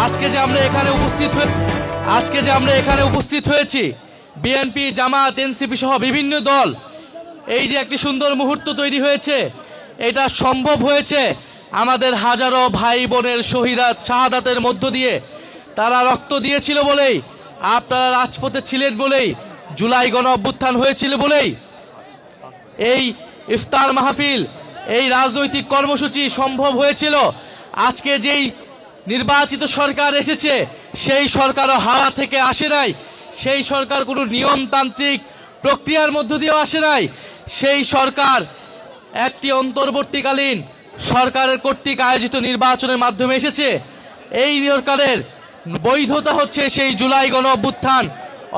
আজকে যে আমরা এখানে উপস্থিত হয়েছি বিএনপি, জামাত, এনসিপি সহ বিভিন্ন দল, এই যে একটি সুন্দর মুহূর্ত তৈরি হয়েছে, এটা সম্ভব হয়েছে আমাদের হাজারো ভাই বোনের শাহাদাতের মধ্য দিয়ে। তারা রক্ত দিয়েছিল বলেই, আপনারা রাজপথে ছিলেন বলেই, জুলাই গণ অভ্যুত্থান হয়েছিল বলেই এই ইফতার মাহফিল, এই রাজনৈতিক কর্মসূচি সম্ভব হয়েছিল। আজকে যেই নির্বাচিত সরকার এসেছে, সেই সরকারও হাওয়া থেকে আসে নাই, সেই সরকার কোনো নিয়মতান্ত্রিক প্রক্রিয়ার মধ্য দিয়েও আসে নাই। সেই সরকার একটি অন্তর্বর্তীকালীন সরকারের কর্তৃক আয়োজিত নির্বাচনের মাধ্যমে এসেছে। এই সরকারের বৈধতা হচ্ছে সেই জুলাই গণ অভ্যুত্থান,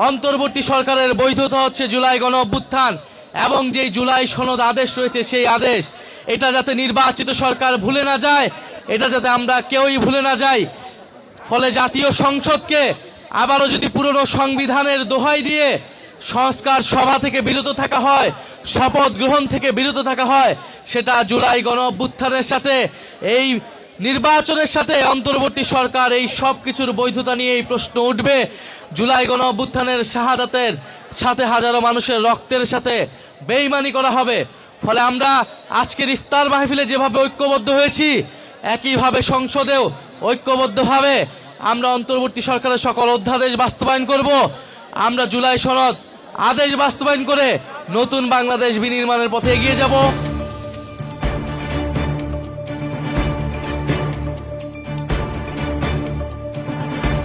অন্তর্বর্তী সরকারের বৈধতা হচ্ছে জুলাই গণ অভ্যুত্থান এবং যেই জুলাই সনদ আদেশ রয়েছে সেই আদেশ। এটা যাতে নির্বাচিত সরকার ভুলে না যায়, এটা যাতে আমরা কেউই ভুলে না যাই। ফলে জাতীয় সংসদকে আবারও যদি পুরনো সংবিধানের দোহাই দিয়ে সংস্কার সভা থেকে বিরত থাকা হয়, শপথ গ্রহণ থেকে বিরত থাকা হয়, সেটা জুলাই গণ অভ্যুত্থানের সাথে, এই নির্বাচনের সাথে অন্তর্বর্তী সরকার এই সব কিছুর বৈধতা নিয়ে এই প্রশ্ন উঠবে। জুলাই গণ অভ্যুত্থানের শাহাদাতের সাথে হাজারো মানুষের রক্তের সাথে বেইমানি করা হবে। ফলে আমরা আজকের ইফতার মাহফিলে যেভাবে ঐক্যবদ্ধ হয়েছি, একইভাবে সংসদেও ঐক্যবদ্ধভাবে আমরা অন্তর্বর্তী সরকারের সকল অধ্যাদেশ বাস্তবায়ন করব। আমরা জুলাই সনদ আদেশ বাস্তবায়ন করে নতুন বাংলাদেশ বিনির্মাণের পথে এগিয়ে যাব।